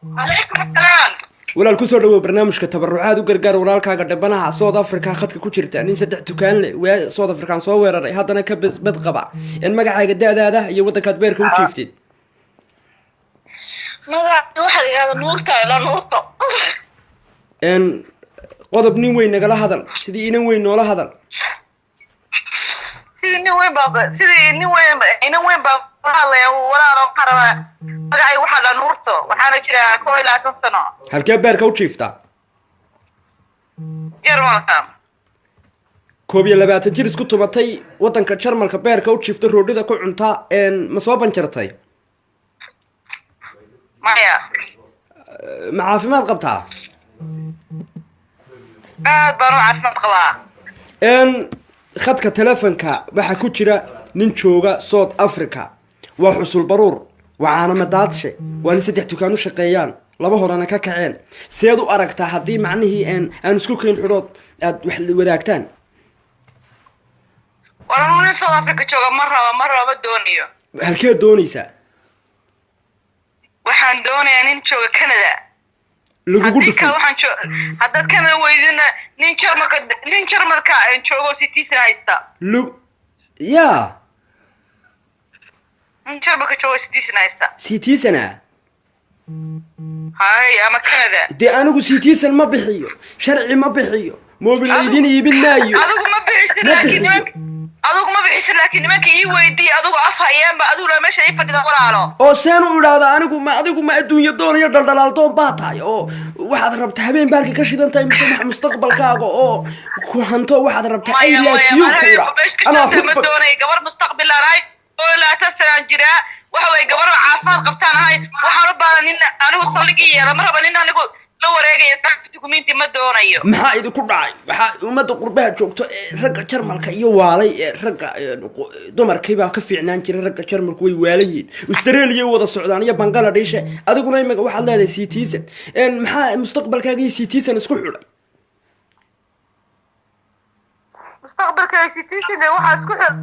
عليكم السلام. walaal ku soo dhawow barnaamijka tabarucaad u gargaar walaalkaaga dhabanaha South Africa khadka ku jirta nin saddex dukaan leh South Africa soo weeraray haddana ka bad qaba in magacaaga daadaada iyo wadankaad beerka u jiiftid magacaaga waxa la yiraahdaa nuurta ila nuurta in qodob nin weyn nagala hadal sidii inan weyn noola hadal sidii nin weyn baa walaalo qaraba magacaaga waxa la nuurto waxaana jira 21 sano halkee beerka u jiiftaa Jarmalka 22 jir isku tumatay wadanka Jarmalka beerka u jiifta roodhida ku cunta ma soo banjartay maya ma caafimaad qabtaa aad baan u caafimaad qabaa khadka telefonka waxa ku jira nin jooga South Africa waa xusul baruur waxaana madaadshe waa in saddex dukaan u shaqeeyaan laba horana ka kaceen seed u aragtaa haddii macnihii aan isku keen xidhood aad wax wadaagtaan waran South Africa jooga ma raba doonayo halkee doonaysaa waxaan doonayaa nin jooga Canada lagugu dhufo haddaad Canada weydina nin Jarmalka aan joogo citizen haysta yaa Jarmalka joogo citizen haysta citizen hay ama Canada dee anigu citizen ma bixiyo sharci ma bixiyo mobil idin iibin maayo adigu ma bixisid laakiin nimanka ii weydii adigu af hayeenba adiguna meesha ii fadhida walaalo oo seen u idhaahda adigu ma adduunyo doonayo dhaldhalaal doon baa tahay oo waxaad rabtaa habeen baalka ka shidan tahay mise mustaqbalkaaga oo ku hanto waxaad rabtaa ay laafiyo ana ma doonay gabar mustaqbal ahay oo la tasran jira waxa way gabar caafimaad qabtaan ahay waxaan u baahan in anigu saligi yeelo ma raba in anigu la wareegayo document ma doonayo maxaa idinku dhacay waxa umada qurbaha joogto ragga Jarmalka iyo waalay ragga dumarkii baa ka fiicnaan jiray ragga Jarmalku way waalayiin Australia wada Socdaan iyo Bangladesh adiguna imaga waxaad leedahay citizen maxaa mustaqbalkaaga citizen isku xidhay mustaqbalkaaga citizen waxa isku xidhay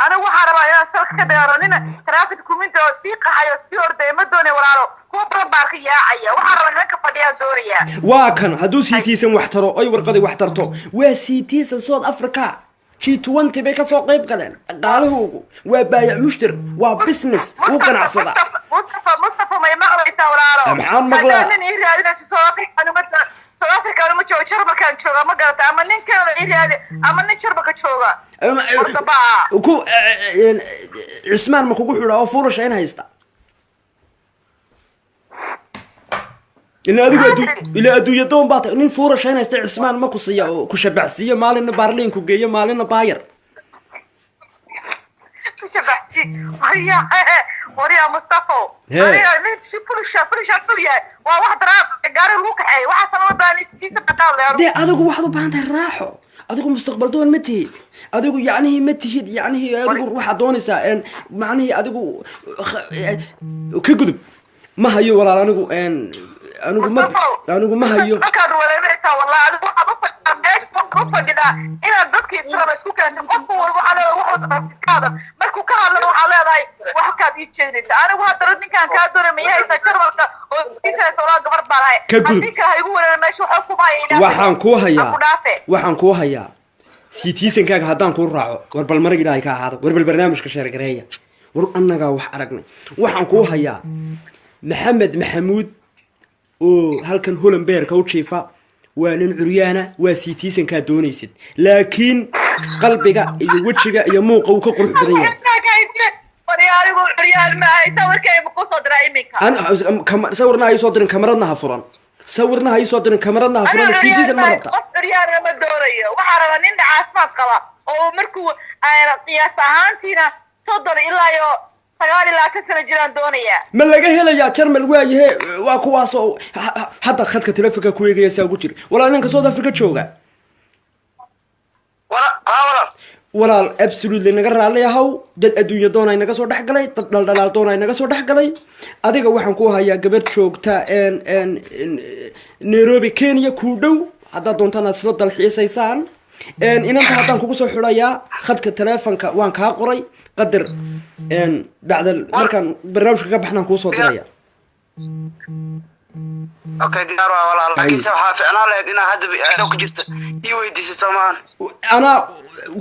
أنا وحارب يا سلك كدارنينا ترافيك كومنت وسيقة حيا سيور ده مدوني ورالو كوبر باركيا عيا وحارب هناك فديا زوريا واكن هدو سيتيسن واحترو أي ورقة واحترتو وسيتيسن صوت أفريقيا شي 20 بيكا سوق قيب قدن قالوا وبايع مشتر وبزنس وقناع صدا مصطفى ما يمغلى يتورالو محان مغلى أنا إيه هذا سوافي أنا مثلا سوافي كانوا متشو شرب كان شوغا ما قلت أما نين كانوا إيه هذا أما نين شرب كشوغا ku Usman ma kugu xiro oo fuurasha in haysta ila adduunyo doon baad nin fuurasha in haysta Usman ma ku siiyo oo ku shabacsiyo maalin Barliin ku geeyo maalin Bayer shabacsi wariya Mustafa wariya nin si fursha waa wax daraab gaar lagu kaxay waxa sanadaan iskiisa qadaal de adigu waxaad u baahan tahay raaxo adigu mustaqbal doon ma tihid adigu yacnihi ma tihid yacnihi adigu waxaad doonaysaa macnihi adigu ka gudub ma hayo walaal anigu ma hayo markaad waleemaysaa wallahi adigu waxaad u fadhidaa meesha ku fadhidaa inaad dadkii islaama isku keento qof walba waxaad markuu ka hadlana waxaa leedahay wax kaad ii jeedinaysaa anigu haddana ninkaan kaa doonay ma yahaysaa Jarmalka oo iskiisa tolaa gabar baan ahay ninka ha igu wareer meesha waxa ku hayaa waxaan ku hayaa citizen-kaaga haddaan kuu raaco war bal marag ilaahay ka ahaado war bal barnaamijka sheergareeya war annagaa wax aragnay waxaan kuu hayaa Maxamed Maxamuud oo halkan Hollandbeerka u jiifa waa nin curyaana waa citizen-ka doonaysid laakiin qalbiga iyo wajiga iyo muuqa uu ka qurux badan yahay wariyaaligu curyaan ma ay sawirkayga ku soo diray iminka sawirna ay soo dirin kamarada ha furan sawirna ay soo dirin kamarada ha furan citizen ma rabta curyaan ma doorayo waxa raba nin caafimaad qaba oo markuu ay qiyaas ahaantiina soddon ilaa iyo 9 sano jiraan doonaya ma laga helayaa Jarmal waayahay waa kuwaas oo hadda khadka telefoonka ku eegaya saa ugu jir walaal ninka South Africa jooga walaal absolutely naga raaliyahay dad adduunyo doon ay naga soo dhaxgalay dad dhaldhalaal doon ay naga soo dhaxgalay adiga waxaan ku hayaa gabar joogta Nairobi Kenya ku dhow hadda doontaan isla dalxiisaysaan inanta haddaan kugu soo xidhayaa khadka telefoonka waan kaa qoray qadar بعد مركان برنامج كبحنا نكون صوتيا okay diyaar waa walaal laakiin waxa fiicnaan lahayd inaa hadda ay ku jirto ii weydiisay Soomaan ana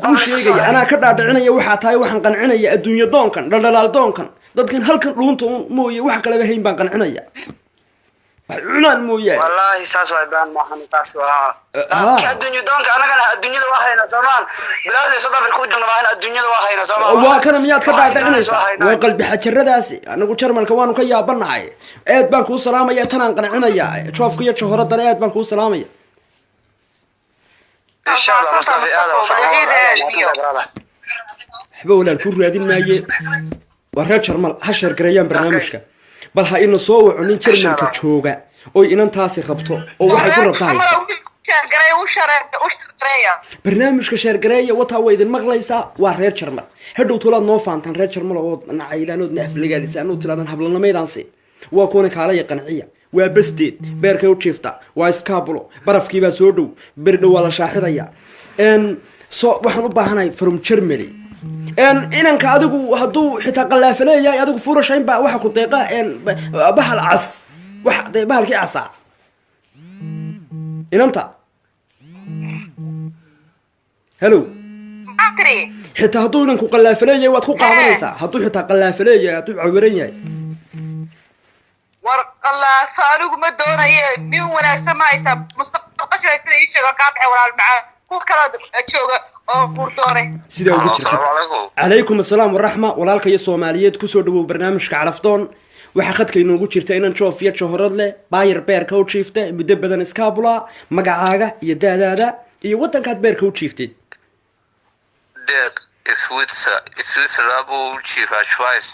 ku sheegay ana ka dhaadhicinaya waxa tahay waxaan qancinaya adduunyo doonkan dhaldhalaal doonkan dadkan halkan dhuunta mooye wax kale ba hayn baan qancinaya wax cunaan mooye wallahi saas way baan ma xan taas waa adduunyo doonka anagana adduunyada waa hayna Soomaan bilaashay South Africa ku joogna waa adduunyada waa hayna Soomaan waa kana miyaad ka dhaadhicinaysaa waa qalbi xajaradaasi anagu jarmalka waanu ka yaabanahay aad baan ku salaamaya tan aan qancinaya joofka iyo johorada aad baan ku salaamaya إن شاء الله مصطفى هذا حبوا ولا الكل رادين مايه ورا شرمل هشر قريان برنامجك بل هاي إنه صوّع عنين شرمل كتشوجا أو إن أنت هاسي خبطه أو واحد يقرب تايس برنامج كشر قرية وتهوى إذا المغليسة ورا شرمل هدو طلع نوفان تن را شرمل أو نعيلان ونقفل جالس أنو طلع نحبلنا ما يدانسي وأكونك على قنعية وبستيد بيركو تشيفتا واسكابلو برف كيبا سودو بردو ولا شاحريا ان سو waxaan u baahanahay from Germany inanka adigu haduu xitaa qalaafaleeyay adigu furashayn baa waxa ku deeqa bahal cas wax bahalkii casa inanta hello xitaa haduu inanku qalaafaleeyay waad ku qaadanaysaa haduu xitaa qalaafaleeyay haduu cawiran yahay warqalla saalugu ma doonayo nin wanaagsan ma haysa mustaqbalka shaqada ay jooga ka baxay walaal macaan ku kala jooga oo qurdoore sida ugu jirta alaykum asalaam wa rahma walaalka iyo Soomaaliyeed ku soo dhawow barnaamijka Calafdoon waxa khadka inoogu jirta inaan joof iyo johorad leh baayir beerka u jiifta muddo badan iskaabula magacaaga iyo daadaada iyo wadankaad beerka u jiiftay deeq Switzerland u jiifa Schweiz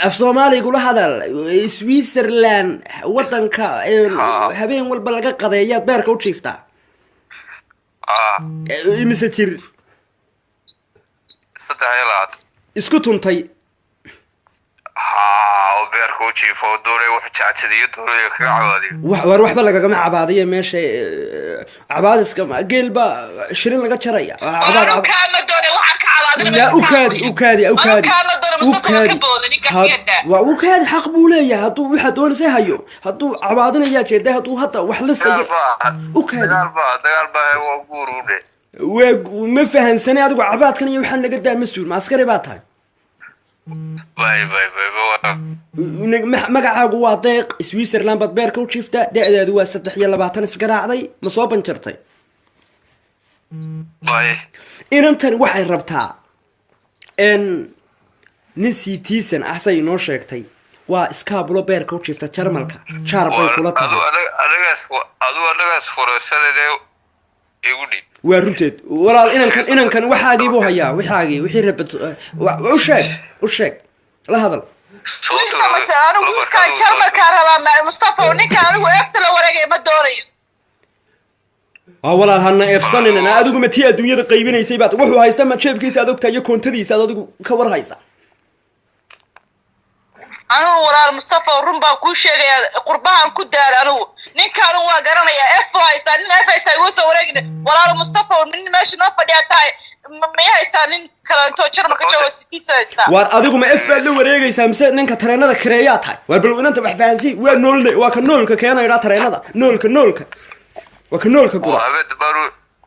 af Soomaaliga kula hadal Switzerland wadanka habeen walba laga qadeeyaa beerka u jiifta imisajir saddex isku tuntay beerka u jiifo doonay wax jaacadiyo doonay ka cawaadiyo war waxba laga ma cabaadiyo meesha cabaadiska geelba shirin laga jaraya cabaad kaama doonay waxa ka cabaadin لا أكادي وأكادي حق بوليه هادو واحد دون سهيو هادو عبادنا يا جده هادو هدا وحلسة أكادي دقال با هو قورونه وما فهم سنة هادو عباد كان يوحنا قدام مسؤول معسكري باتاي باي magacaagu waa deeq Switzerland bad beerka u jiifta da'deedu waa 3 isgaraacday ma soo banjartay inantan waxay rabtaa nin citizen ah say noo sheegtay waa iskaabulo beerka u jiifta Jarmalka Charab bay kula tahay adagaas furashadeeyo igu dhig waa runteed walaal inankan waxaagii buu hayaa wixii rabad u sheeg la hadal walaal hana eefsanina adigu ma tii adduunyada qaybinaysay baad wuxuu haysta ma jeebkiisa aad ogtahay koontadiisa aad adigu ka war haysa anu walaal Mustafa run baa ku sheegay qurbahan ku daal anu ninkaan waa garanaya F haysta nin F haysta igu soo wareegin walaal Mustafa nin meesha noo fadhiya tahay ma haysta nin kala inta Jarmalka jooga citizen haysta war adigu ma F baa la wareegaysaa mise ninka tareenada kareeyaa tahay war bal inta wax fahansi waa ka noolka keenayda tareenada noolka وكنولك قرا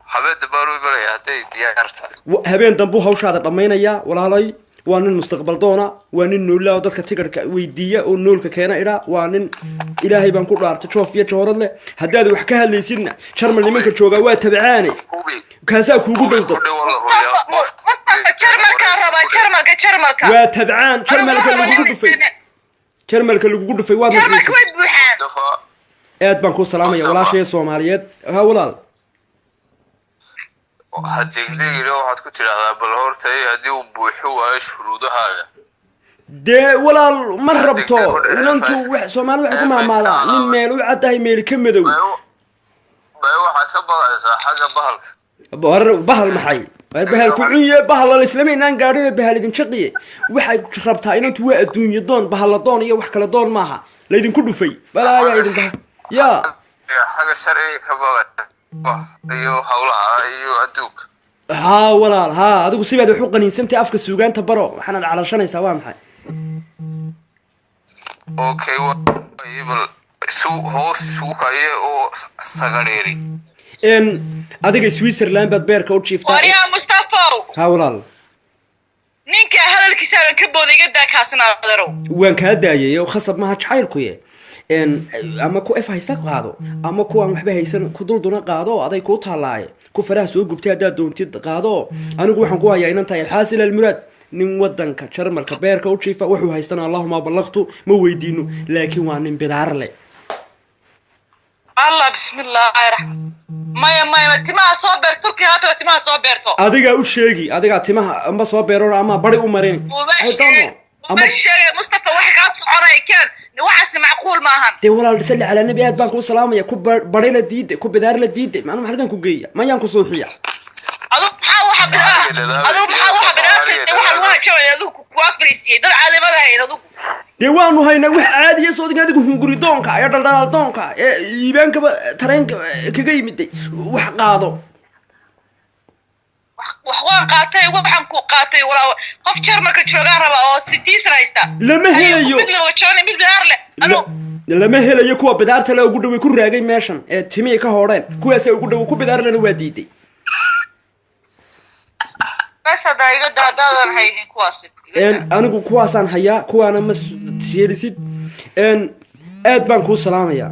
حبيت بارو بري هاتي ديارتا habeen dambu hawshaada dhameynaya walaalay waa nin mustaqbal doona waa nin noolaa dadka tigarka weydiiya oo noolka keena ila waa nin ilaahay baan ku dhaartay joof iyo joorad leh hadaad wax ka hadlaysidna Jarmal nimanka jooga waa tabcaani kaasa kuugu dhawdo Jarmalka waa tabcaan Jarmalka lagu dhufay waa aad baan ku salaamaya walaashay Soomaaliyeed ha walaal hadii waxaad ku tiraahdaa bal hortay hadii uu buuxo waa shuruudahaaga de walaal ma rabto inantu wax Soomaali wax ku maamada nin meel u cadahay meel ka madow waxa ka baqaysaa xaga bahalka bahal maxay bahal ku cunye bahal la islaameenan gaadhay bahal idin shaqiye waxay rabtaa inantu waa adduunyo doon bahal la doon iyo wax kala doon maaha la idin ku dhufay balaayaa idin baha يا حاجة شرعية كبار أيوه حولها أيوه أدوك ها ولا ها أدوك سيبها دو حقني سنتي أفك السوقان تبرو حنا على شنو سوام حي أوكي يبل hoos isugu kaya oo sagareeri adiga Switzerland baad beerka u jiiftaa wariyaa Mustafa ha walaal ninka hadalkiisa aan ka booday gadaa kaasna adaro waan ka daayay oo khasab ma jacaylku ama ku haysta qaado ama ku aan waxba haysan ku dulduna qaado aday ku taalaay ku faraha soo gubtay hadaa doontid qaado anigu waxaan ku hayaa inaan tahay xaasil almuraad nin wadanka jarmalka beerka u jiifa wuxuu haystana allahuma ballaqtu ma weydiino laakiin waa nin bidaar leh الله بسم الله الرحمن ما تما صابر تركي هاتو تما صابرتو adiga u sheegi adiga timaha amba soo beero ama bari u marin ama sheegay Mustafa wax ka soconay kan waxas macquul ma ahan de walaal salli ala nabi aad baan ku salaamaya ku bari la diiday ku bidaar la diiday maana halkan ku geeya ma yaan ku sooxiya adu maxaa waxa adu ku afrisiye dad caalimada adu de waanu hayna wax caadi ah soodiga adigu hunguri doonka ayaa dhaldhal doonka iibaanka tareenka kaga yimiday wax qaado wax waan qaatay waxaan ku qaatay walaa qof jarmalka jooga raba oo sidiisan haysta lama helayo lama helayo kuwa bidaarta la ugu dhaway ku raagay meeshan ee timi ka hooreen kuwaas ay ugu dhaw ku bidaarlana waa diiday daiga daadaan haynin kuwaas anigu kuwaasaan hayaa kuwaana ma yeelisid aad baan kuu salaamayaa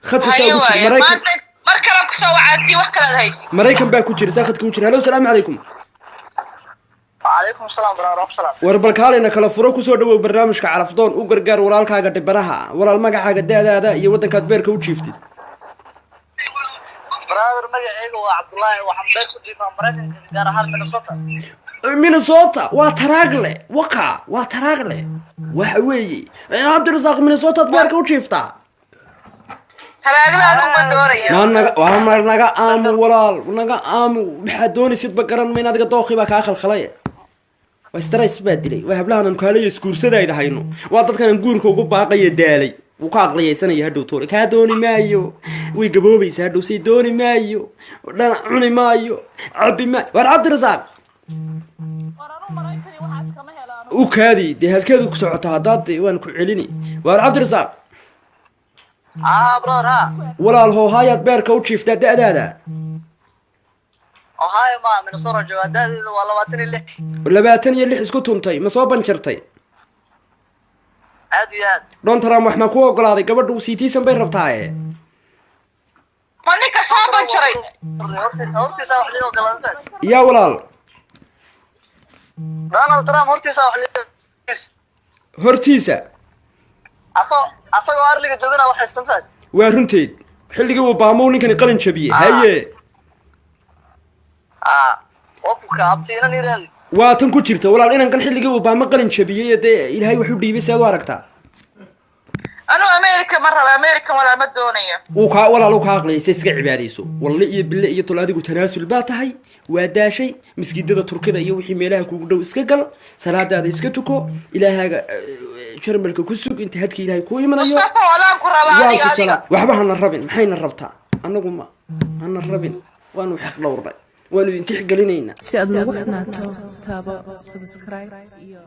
khadka soo gudbi maraykan markala ku soo wacaadi wax kala hay maraykan baa ku jira khadka ku jira hello salaamu calaykum وعليكم السلام ورحمة الله war balkaalina kala furo ku soo dhawow barnaamijka calafdoon u gargaar walaalkaaga dhibanaha walaal magacaaga daadaada iyo wadankaad beerka u jiiftid برادر مجاعيق وعبد الله وحمد كجيفا مريكان gaar ahaan Minnesota waa taragle waa taragle waxa weeye Cabdirasaaq Minnesota beerka u jiiftaa taragle aanu ma doonaya naga aamu walaal naga aamu waxa doonaysid ba garan ma inaad dooqi ba ka khalkhalay waa stress baa dilay waa hablahan kaalay iskuursadayda hayno waa dadkan guurka ugu baaqay daalay uu ka aqliyaysanaya hadhow toore ka dooni maayo way gaboobaysaa hadhow si dooni maayo dhan cuni maayo abi ma war Cabdirasaaq u kaadi de halkeedu ku socotaa dad waan ku celini war Cabdirasaaq brother walaal hoo hayad beerka u jiiftaa daadaada هاي ما من صورة جوادات والله 26 isku tuntay ma soo banjartay عادي عاد دون ترى ما ku ogolaaday gabadhu siitiisan bay rabtaa manika soo banjaray hortiisa wax liyo galantaad ya walaal Donald Trump hortiisa wax liyo hortiisa asagoo arliga jabina wax istanfaad waa runteed xilligii uu baamow ninkani qalin jabiyay haye oo ku kaabtiina niran waa tan ku jirta walaal inaan kan xilligii uu baamo qalin jabiyay ee ilaahay wuxuu dhiibay saad u aragtaa anu America maraba America wala ma doonayo uu ka walaal uu ka aqliyay iska cibaadeyso walle iyo bille iyo tolaadigu tanaasul baa tahay waa daashay miskiidada turkida iyo wixii meelaha kuugu dhow iska gal salaadaada iska tuko ilaahaga jarmalka ku sug inta hadkii ilaahay ku imanayo Mustafa wala ku rabaa adiga waxba hana rabin maxayna rabtaa anagu ma hana rabin waanu xaq dhowrnay waanu intix galinayna si aad ugu xanaato taabo subscribe iyo